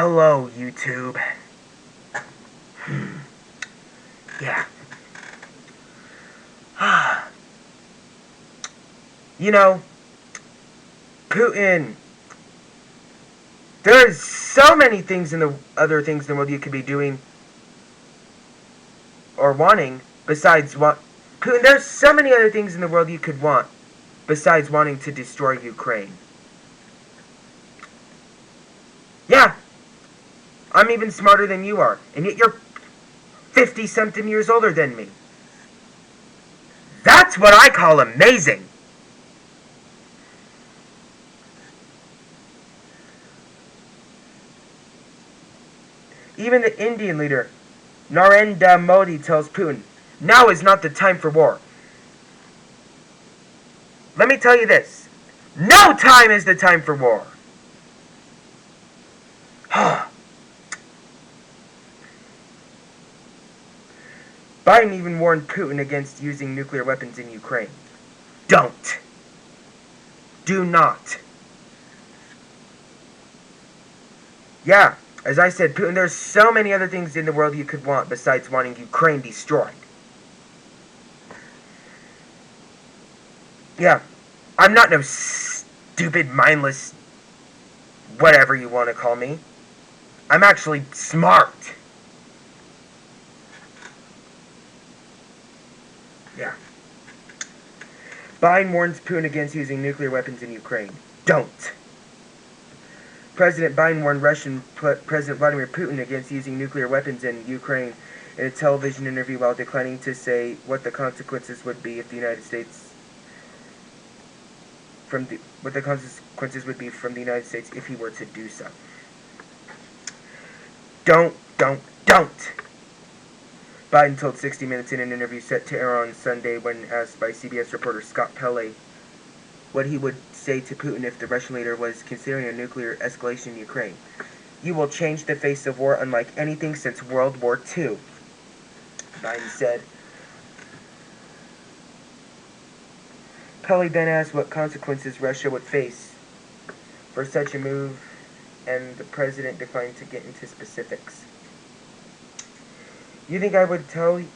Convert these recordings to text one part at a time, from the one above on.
Hello, YouTube. Yeah. You know, Putin. There's so many things in the other things in the world you could be doing or wanting besides what Putin. There's so many other things in the world you could want besides wanting to destroy Ukraine. Yeah, I'm even smarter than you are, and yet you're 50-something years older than me. That's what I call amazing. Even the Indian leader, Narendra Modi, tells Putin, now is not the time for war. Let me tell you this. No time is the time for war. Biden even warned Putin against using nuclear weapons in Ukraine. Don't. Do not. Yeah, as I said, Putin, there's so many other things in the world you could want besides wanting Ukraine destroyed. Yeah, I'm not no stupid, mindless, whatever you want to call me. I'm actually smart. Yeah. Biden warns Putin against using nuclear weapons in Ukraine. Don't. President Biden warned Russian President Vladimir Putin against using nuclear weapons in Ukraine in a television interview while declining to say what the consequences would be if the United States what the consequences would be from the United States if he were to do so. Don't. Biden told 60 Minutes in an interview set to air on Sunday when asked by CBS reporter Scott Pelley what he would say to Putin if the Russian leader was considering a nuclear escalation in Ukraine. You will change the face of war unlike anything since World War II, Biden said. Pelley then asked what consequences Russia would face for such a move, and the president declined to get into specifics. You think I would tell you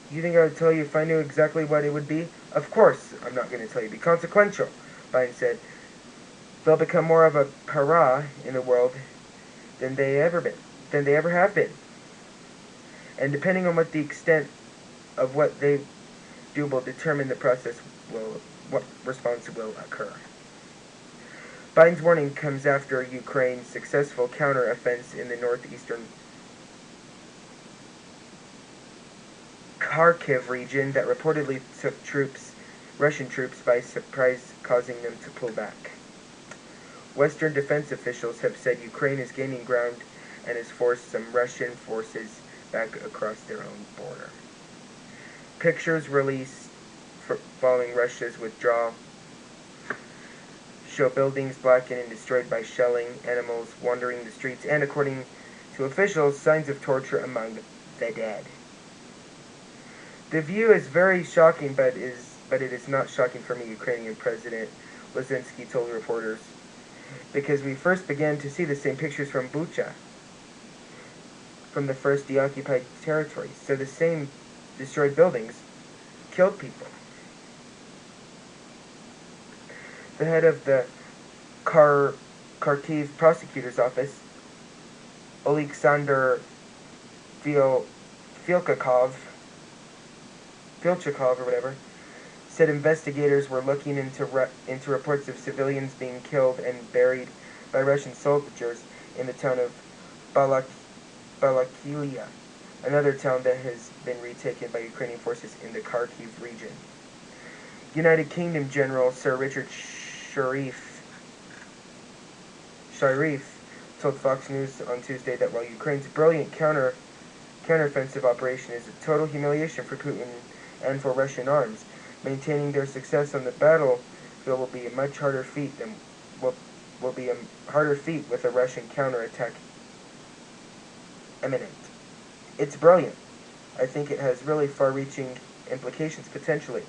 if I knew exactly what it would be? Of course, I'm not going to tell you. Be consequential, Biden said. They'll become more of a hurrah in the world than they ever have been. And depending on what the extent of what they do will determine the process what response will occur. Biden's warning comes after Ukraine's successful counter-offensive in the northeastern Kharkiv region that reportedly took Russian troops by surprise, causing them to pull back. Western defense officials have said Ukraine is gaining ground and has forced some Russian forces back across their own border. Pictures released following Russia's withdrawal show buildings blackened and destroyed by shelling, animals wandering the streets, and, according to officials, signs of torture among the dead. The view is very shocking, but it is not shocking for me, Ukrainian President Zelensky told reporters, because we first began to see the same pictures from Bucha, from the first deoccupied territories. So the same destroyed buildings killed people. The head of the Kharkiv prosecutor's office, Oleksandr Filchakov or whatever, said investigators were looking into reports of civilians being killed and buried by Russian soldiers in the town of Balakilia, another town that has been retaken by Ukrainian forces in the Kharkiv region. United Kingdom General Sir Richard Sharif told Fox News on Tuesday that while Ukraine's brilliant counteroffensive operation is a total humiliation for Putin and for Russian arms, maintaining their success on the battlefield will be a much harder feat with a Russian counterattack imminent. It's brilliant. I think it has really far-reaching implications potentially.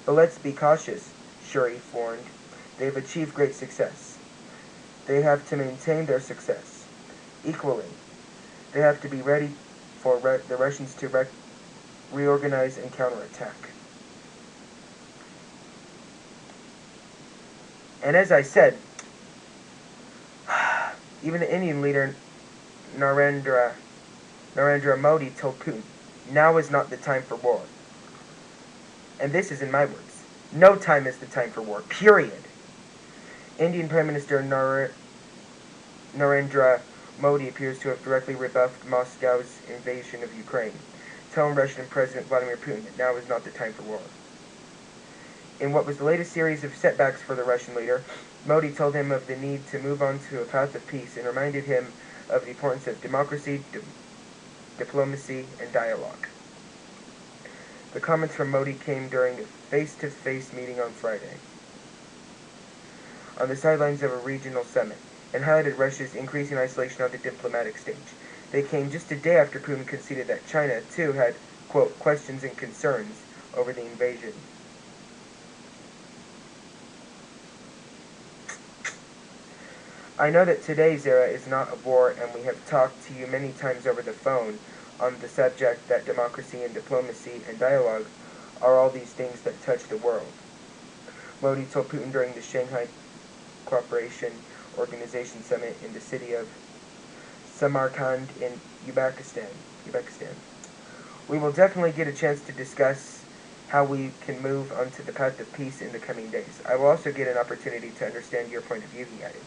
But let's be cautious, Sharif warned. They've achieved great success. They have to maintain their success. equally. They have to be ready for the Russians to reorganize and counterattack. And as I said, even the Indian leader Narendra Modi told Putin, now is not the time for war. And this is in my words. No time is the time for war, period. Indian Prime Minister Narendra Modi appears to have directly rebuffed Moscow's invasion of Ukraine, telling Russian President Vladimir Putin that now is not the time for war. In what was the latest series of setbacks for the Russian leader, Modi told him of the need to move on to a path of peace and reminded him of the importance of democracy, diplomacy, and dialogue. The comments from Modi came during a face-to-face meeting on Friday, on the sidelines of a regional summit, and highlighted Russia's increasing isolation on the diplomatic stage. They came just a day after Putin conceded that China, too, had, quote, questions and concerns over the invasion. I know that today's era is not of war, and we have talked to you many times over the phone on the subject that democracy and diplomacy and dialogue are all these things that touch the world. Modi told Putin during the Shanghai Cooperation Organization Summit in the city of Samarkand in Uzbekistan. We will definitely get a chance to discuss how we can move onto the path of peace in the coming days. I will also get an opportunity to understand your point of view, he added,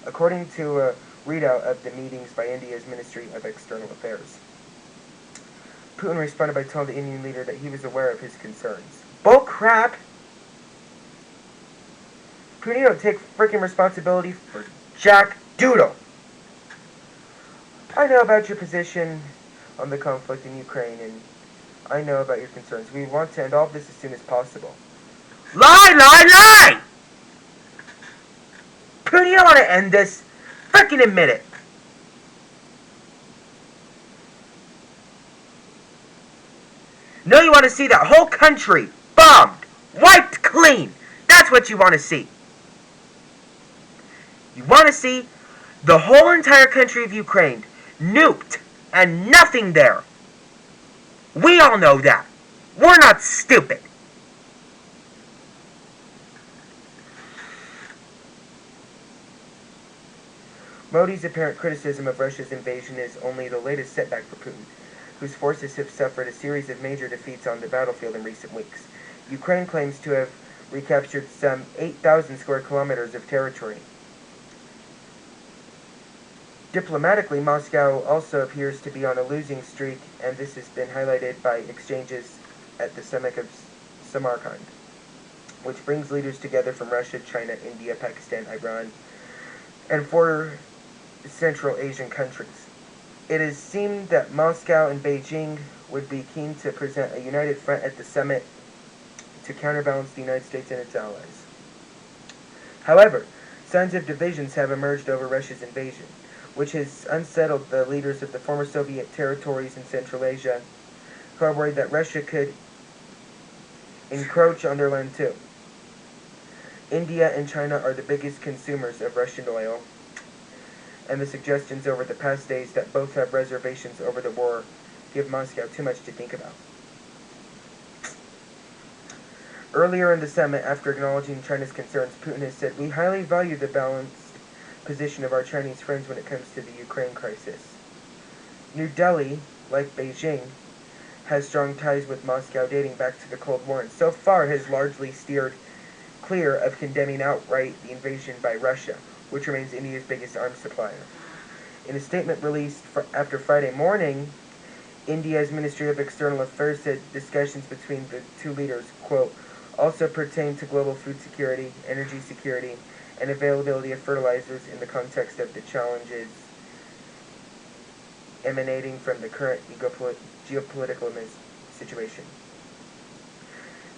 according to a readout of the meetings by India's Ministry of External Affairs. Putin responded by telling the Indian leader that he was aware of his concerns. Bull crap! Putin, you don't take freaking responsibility for jack doodle. I know about your position on the conflict in Ukraine, and I know about your concerns. We want to end all of this as soon as possible. Lie! Putin, you don't want to end this. Freaking admit it. No, you want to see that whole country bombed, wiped clean. That's what you want to see. You want to see the whole entire country of Ukraine nuked and nothing there. We all know that. We're not stupid. Modi's apparent criticism of Russia's invasion is only the latest setback for Putin, whose forces have suffered a series of major defeats on the battlefield in recent weeks. Ukraine claims to have recaptured some 8,000 square kilometers of territory. Diplomatically, Moscow also appears to be on a losing streak, and this has been highlighted by exchanges at the Summit of Samarkand, which brings leaders together from Russia, China, India, Pakistan, Iran, and 4 Central Asian countries. It is seemed that Moscow and Beijing would be keen to present a united front at the summit to counterbalance the United States and its allies. However, signs of divisions have emerged over Russia's invasion, which has unsettled the leaders of the former Soviet territories in Central Asia, who are worried that Russia could encroach on their land too. India and China are the biggest consumers of Russian oil, and the suggestions over the past days that both have reservations over the war give Moscow too much to think about. Earlier in the summit, after acknowledging China's concerns, Putin has said, "We highly value the balanced position of our Chinese friends when it comes to the Ukraine crisis." New Delhi, like Beijing, has strong ties with Moscow dating back to the Cold War, and so far has largely steered clear of condemning outright the invasion by Russia, which remains India's biggest arms supplier. In a statement released after Friday morning, India's Ministry of External Affairs said discussions between the two leaders, quote, also pertain to global food security, energy security, and availability of fertilizers in the context of the challenges emanating from the current geopolitical situation.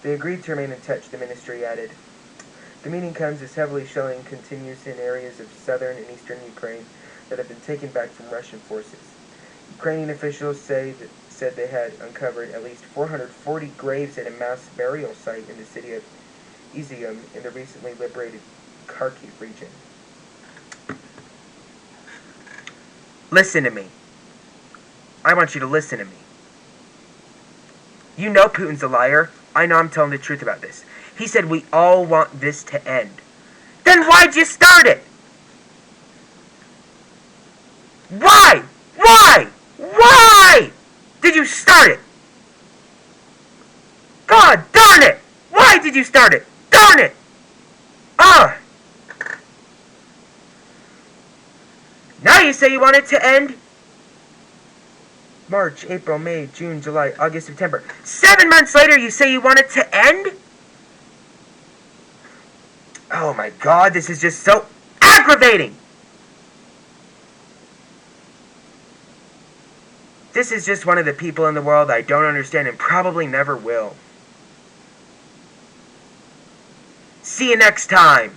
They agreed to remain in touch, the ministry added. The meeting comes as heavily shelling continues in areas of southern and eastern Ukraine that have been taken back from Russian forces. Ukrainian officials said they had uncovered at least 440 graves at a mass burial site in the city of Izium in the recently liberated Kharkiv region. Listen to me. I want you to listen to me. You know Putin's a liar. I know I'm telling the truth about this. He said we all want this to end. Then why'd you start it? Why? Why? Why did you start it? God darn it! Why did you start it? Darn it! Ugh! Now you say you want it to end? March, April, May, June, July, August, September. 7 months later you say you want it to end? Oh my god, this is just so aggravating! This is just one of the people in the world I don't understand and probably never will. See you next time!